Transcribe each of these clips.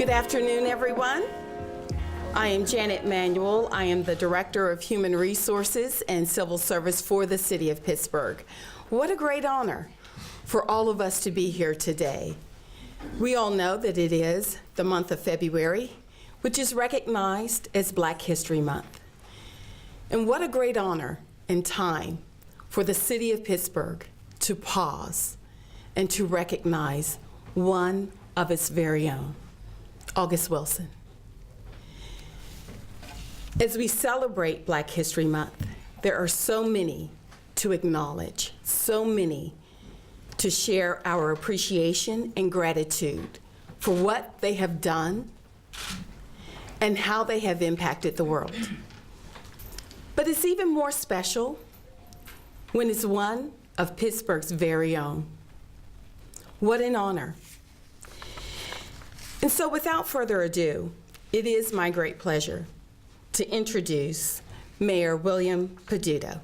Good afternoon, everyone. I am Janet Manuel. I am the Director of Human Resources and Civil Service for the City of Pittsburgh. What a great honor for all of us to be here today. We all know that it is the month of February, which is recognized as Black History Month. And what a great honor and time for the City of Pittsburgh to pause and to recognize one of its very own, August Wilson. As we celebrate Black History Month, there are so many to acknowledge, so many to share our appreciation and gratitude for what they have done and how they have impacted the world. But it's even more special when it's one of Pittsburgh's very own. What an honor. And so without further ado, it is my great pleasure to introduce Mayor William Peduto.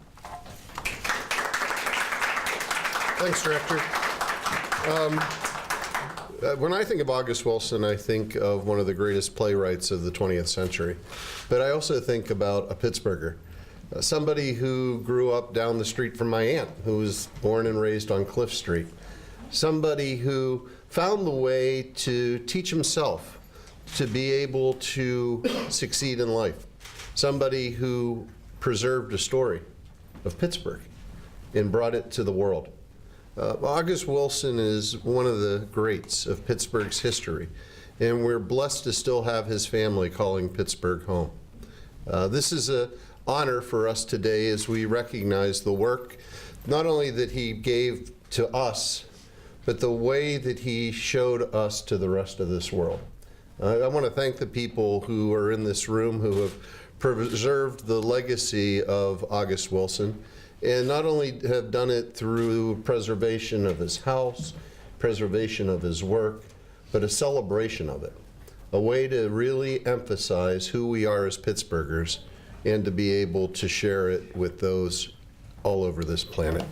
Thanks, Director. When I think of August Wilson, I think of one of the greatest playwrights of the 20th century. But I also think about a Pittsburgher, somebody who grew up down the street from my aunt, who was born and raised on Cliff Street, somebody who found the way to teach himself to be able to succeed in life, somebody who preserved a story of Pittsburgh and brought it to the world. August Wilson is one of the greats of Pittsburgh's history, and we're blessed to still have his family calling Pittsburgh home. This is an honor for us today as we recognize the work, not only that he gave to us, but the way that he showed us to the rest of this world. I want to thank the people who are in this room who have preserved the legacy of August Wilson, and not only have done it through preservation of his house, preservation of his work, but a celebration of it, a way to really emphasize who we are as Pittsburghers and to be able to share it with those all over this planet.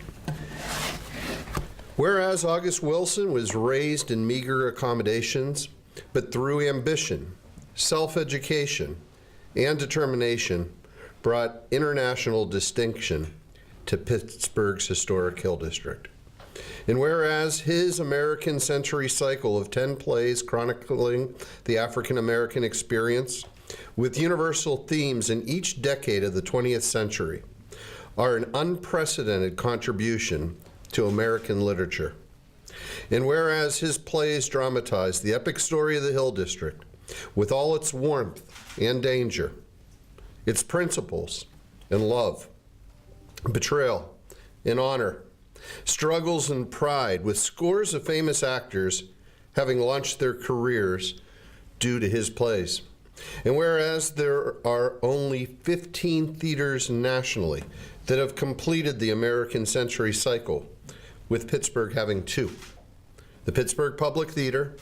Whereas August Wilson was raised in meager accommodations, but through ambition, self-education, and determination, brought international distinction to Pittsburgh's historic Hill District. And whereas his American Century cycle of 10 plays chronicling the African American experience, with universal themes in each decade of the 20th century, are an unprecedented contribution to American literature. And whereas his plays dramatize the epic story of the Hill District with all its warmth and danger, its principles and love, betrayal and honor, struggles and pride, with scores of famous actors having launched their careers due to his plays. And whereas there are only 15 theaters nationally that have completed the American Century cycle, with Pittsburgh having 2, the Pittsburgh Public Theater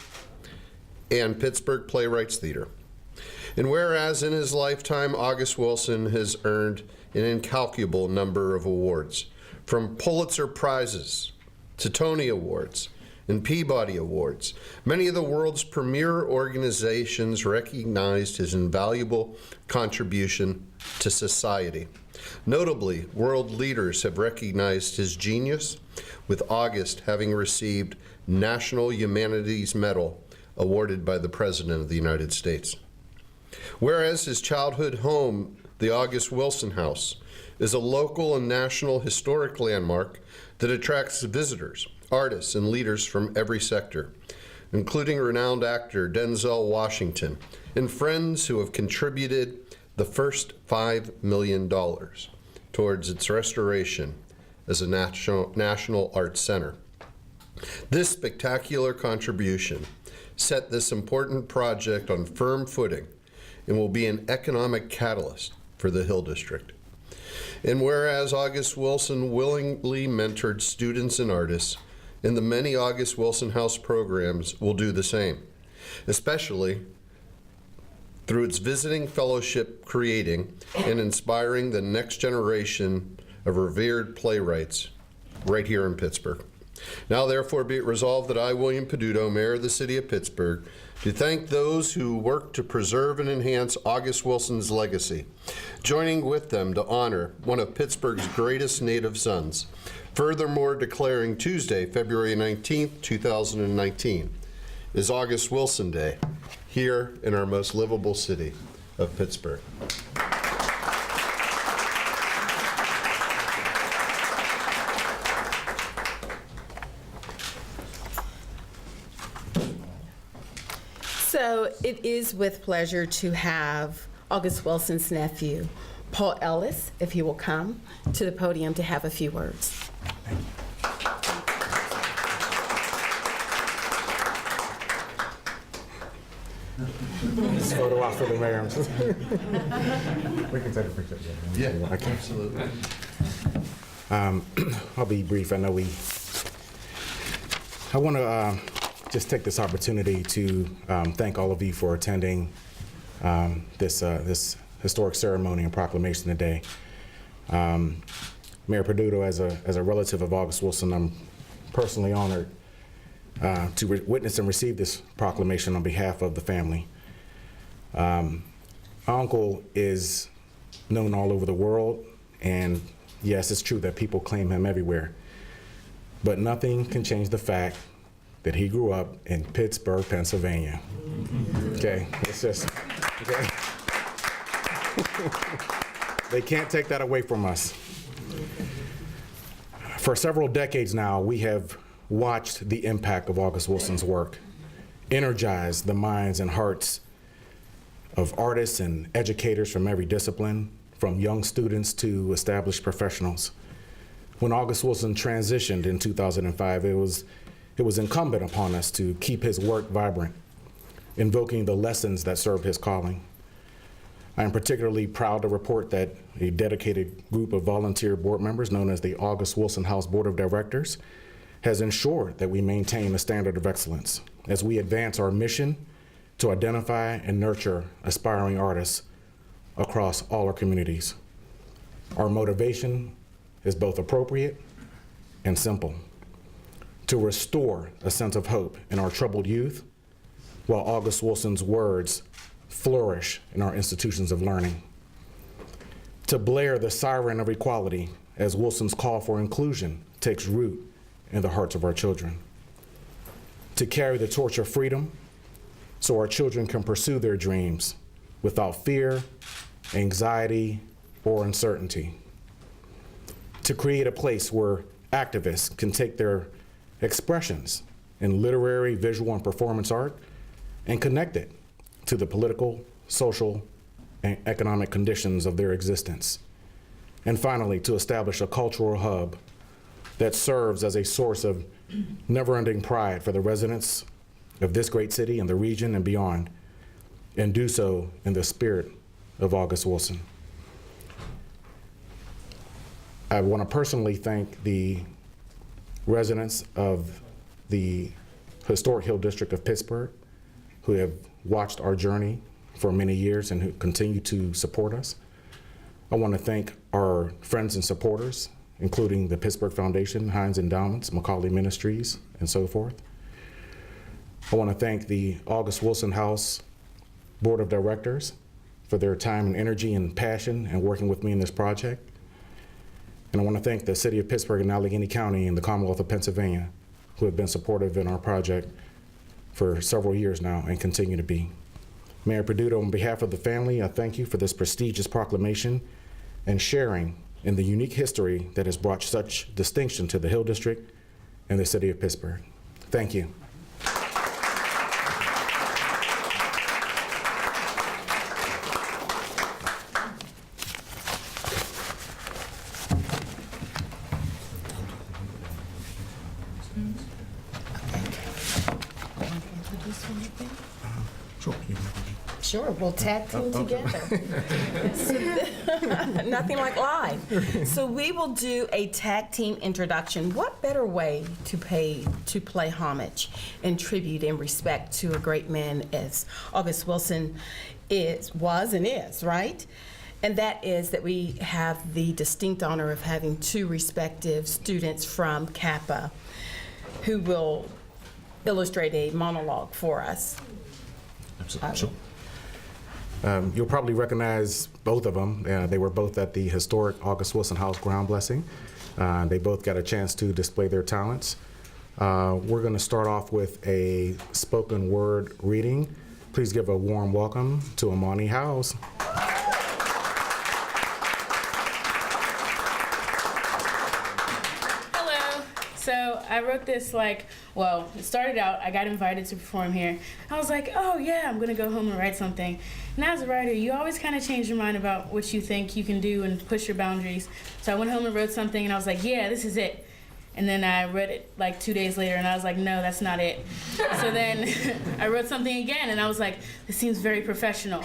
and Pittsburgh Playwrights Theater. And whereas in his lifetime, August Wilson has earned an incalculable number of awards, from Pulitzer Prizes to Tony Awards and Peabody Awards, many of the world's premier organizations recognized his invaluable contribution to society. Notably, world leaders have recognized his genius, with August having received National Humanities Medal awarded by the President of the United States. Whereas his childhood home, the August Wilson House, is a local and national historic landmark that attracts visitors, artists, and leaders from every sector, including renowned actor Denzel Washington and friends who have contributed the first $5 million towards its restoration as a national arts center. This spectacular contribution set this important project on firm footing and will be an economic catalyst for the Hill District. And whereas August Wilson willingly mentored students and artists, and the many August Wilson House programs will do the same, especially through its visiting fellowship, creating and inspiring the next generation of revered playwrights right here in Pittsburgh. Now therefore be it resolved that I, William Peduto, Mayor of the City of Pittsburgh, to thank those who work to preserve and enhance August Wilson's legacy, joining with them to honor one of Pittsburgh's greatest native sons. Furthermore, declaring Tuesday, February 19th, 2019, is August Wilson Day here in our most livable city of Pittsburgh. So it is with pleasure to have August Wilson's nephew, Paul Ellis, if he will come to the podium to have a few words. This photo out for the mayor. We can take a picture. Yeah, Okay. absolutely. I'll be brief. I want to just take this opportunity to thank all of you for attending this historic ceremony and proclamation today. Mayor Peduto, as a relative of August Wilson, I'm personally honored to witness and receive this proclamation on behalf of the family. My uncle is known all over the world, and yes, it's true that people claim him everywhere, but nothing can change the fact that he grew up in Pittsburgh, Pennsylvania. Okay, it's just, okay. They can't take that away from us. For several decades now, we have watched the impact of August Wilson's work energize the minds and hearts of artists and educators from every discipline, from young students to established professionals. When August Wilson transitioned in 2005, it was incumbent upon us to keep his work vibrant, invoking the lessons that served his calling. I am particularly proud to report that a dedicated group of volunteer board members, known as the August Wilson House Board of Directors, has ensured that we maintain a standard of excellence as we advance our mission to identify and nurture aspiring artists across all our communities. Our motivation is both appropriate and simple: to restore a sense of hope in our troubled youth, while August Wilson's words flourish in our institutions of learning. To blare the siren of equality as Wilson's call for inclusion takes root in the hearts of our children. To carry the torch of freedom so our children can pursue their dreams without fear, anxiety, or uncertainty. To create a place where activists can take their expressions in literary, visual, and performance art and connect it to the political, social, and economic conditions of their existence. And finally, to establish a cultural hub that serves as a source of never-ending pride for the residents of this great city and the region and beyond, and do so in the spirit of August Wilson. I want to personally thank the residents of the historic Hill District of Pittsburgh who have watched our journey for many years and who continue to support us. I want to thank our friends and supporters, including the Pittsburgh Foundation, Heinz Endowments, Macaulay Ministries, and so forth. I want to thank the August Wilson House Board of Directors for their time and energy and passion and working with me in this project. And I want to thank the City of Pittsburgh and Allegheny County and the Commonwealth of Pennsylvania who have been supportive in our project for several years now and continue to be. Mayor Peduto, on behalf of the family, I thank you for this prestigious proclamation and sharing in the unique history that has brought such distinction to the Hill District and the City of Pittsburgh. Thank you. Sure, we'll tag team together. Nothing like live. So we will do a tag team introduction. What better way to play homage and tribute and respect to a great man as August Wilson was and is, right? And that is that we have the distinct honor of having two respective students from Kappa who will illustrate a monologue for us. Absolutely. You'll probably recognize both of them. They were both at the historic August Wilson House ground blessing. They both got a chance to display their talents. We're going to start off with a spoken word reading. Please give a warm welcome to Amani Howes. Hello. So I wrote this it started out, I got invited to perform here. I was like, oh yeah, I'm gonna go home and write something. And as a writer, you always kind of change your mind about what you think you can do and push your boundaries. So I went home and wrote something and I was like, yeah, this is it. And then I read it 2 days later and I was like, no, that's not it. So then I wrote something again and I was like, this seems very professional.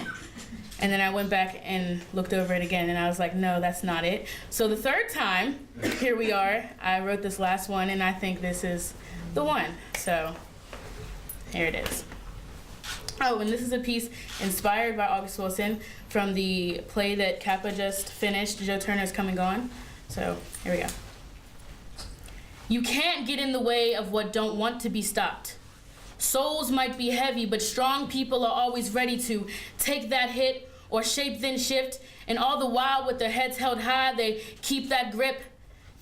And then I went back and looked over it again and I was like, no, that's not it. So the third time, here we are, I wrote this last one and I think this is the one. So here it is. Oh, and this is a piece inspired by August Wilson from the play that Kappa just finished, Joe Turner's Come and Gone. So here we go. You can't get in the way of what don't want to be stopped. Souls might be heavy, but strong people are always ready to take that hit or shape then shift, and all the while with their heads held high, they keep that grip.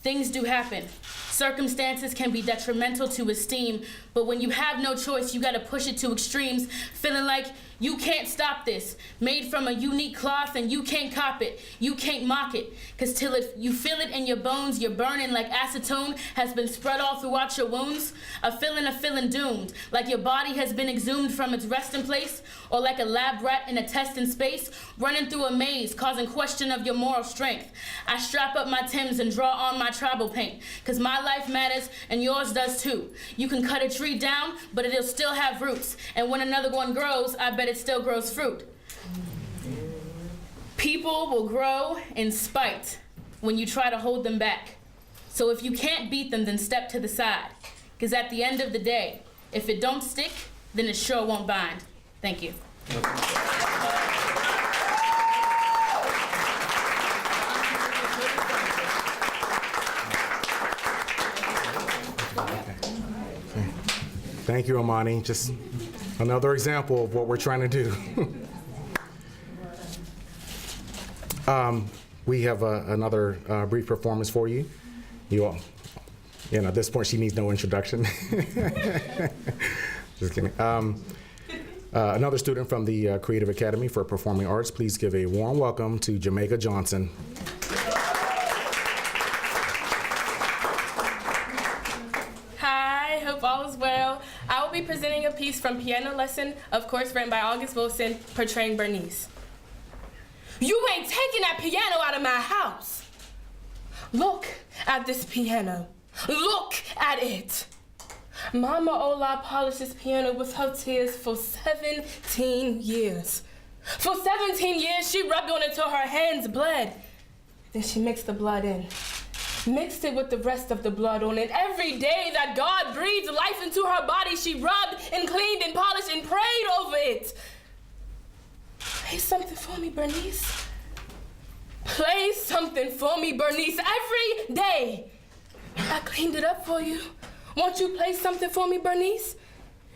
Things do happen. Circumstances can be detrimental to esteem, but when you have no choice, you gotta push it to extremes, feeling like you can't stop this. Made from a unique cloth and you can't cop it. You can't mock it. Cause till if you feel it in your bones, you're burning like acetone has been spread all throughout your wounds. A feeling doomed, like your body has been exhumed from its resting place, or like a lab rat in a test in space, running through a maze, causing question of your moral strength. I strap up my Timbs and draw on my tribal paint, cause my life matters and yours does too. You can cut a tree down, but it'll still have roots, and when another one grows, I bet it still grows fruit. People will grow in spite when you try to hold them back. So if you can't beat them, then step to the side. Because at the end of the day, if it don't stick, then it sure won't bind. Thank you. Thank you, Amani. Just another example of what we're trying to do. We have another brief performance for you. At this point, she needs no introduction. Just kidding. Another student from the Creative Academy for Performing Arts, please give a warm welcome to Jamaica Johnson. Hi, hope all is well. I will be presenting a piece from Piano Lesson, of course written by August Wilson, portraying Bernice. You ain't taking that piano out of my house. Look at this piano. Look at it. Mama Ola polished this piano with her tears for 17 years. For 17 years, she rubbed on it till her hands bled. Then she mixed the blood in. Mixed it with the rest of the blood on it. Every day that God breathed life into her body, she rubbed and cleaned and polished and prayed over it. Play something for me, Bernice. Play something for me, Bernice, every day. I cleaned it up for you. Won't you play something for me, Bernice?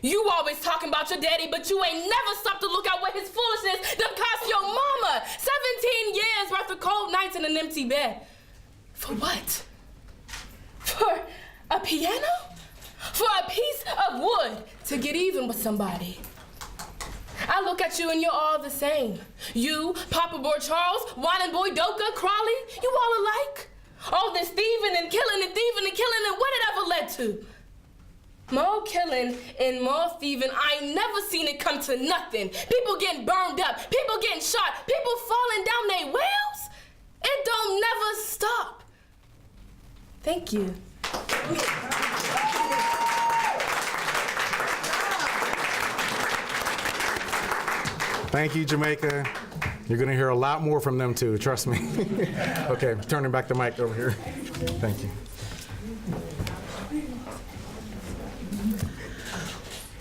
You always talking about your daddy, but you ain't never stopped to look at what his foolishness done cost your mama. 17 years worth of cold nights in an empty bed. For what? For a piano? For a piece of wood to get even with somebody. I look at you and you're all the same. You, Papa Boy Charles, Whining Boy Doka, Crawley, you all alike. All this thieving and killing and thieving and killing, and what it ever led to? More killing and more thieving. I ain't never seen it come to nothing. People getting burned up, people getting shot, people falling down their wells. It don't never stop. Thank you. Thank you, Jamaica. You're going to hear a lot more from them, too, trust me. Okay, turning back the mic over here. Thank you.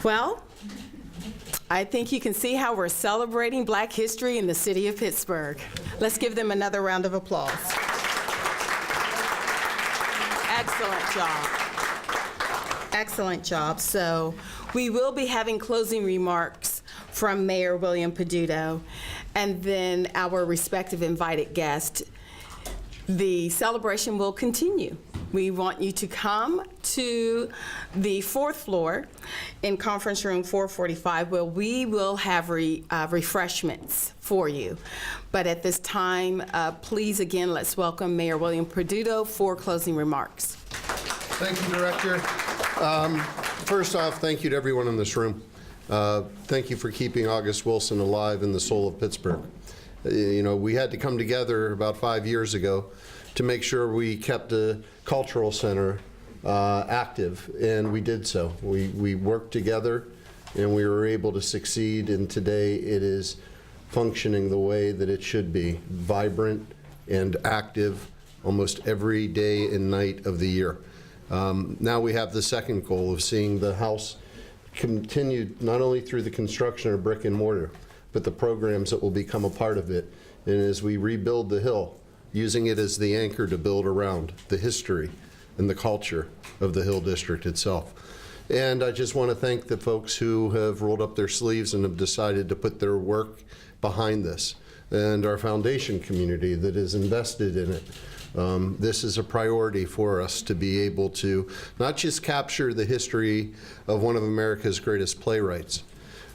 Well, I think you can see how we're celebrating Black history in the city of Pittsburgh. Let's give them another round of applause. Excellent job. Excellent job. So we will be having closing remarks from Mayor William Peduto and then our respective invited guests. The celebration will continue. We want you to come to the fourth floor in conference room 445 where we will have refreshments for you. But at this time, please again, let's welcome Mayor William Peduto for closing remarks. Thank you, Director. First off, thank you to everyone in this room. Thank you for keeping August Wilson alive in the soul of Pittsburgh. You know, we had to come together about 5 years ago to make sure we kept the cultural center active, and we did so. We worked together, and we were able to succeed, and today it is functioning the way that it should be, vibrant and active almost every day and night of the year. Now we have the second goal of seeing the house continued not only through the construction of brick and mortar, but the programs that will become a part of it. And as we rebuild the Hill, using it as the anchor to build around the history and the culture of the Hill District itself. And I just want to thank the folks who have rolled up their sleeves and have decided to put their work behind this, and our foundation community that is invested in it. This is a priority for us to be able to not just capture the history of one of America's greatest playwrights,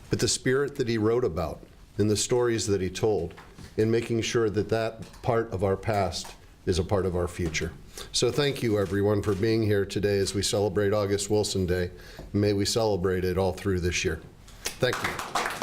but the spirit that he wrote about and the stories that he told, in making sure that that part of our past is a part of our future. So thank you, everyone, for being here today as we celebrate August Wilson Day. May we celebrate it all through this year. Thank you.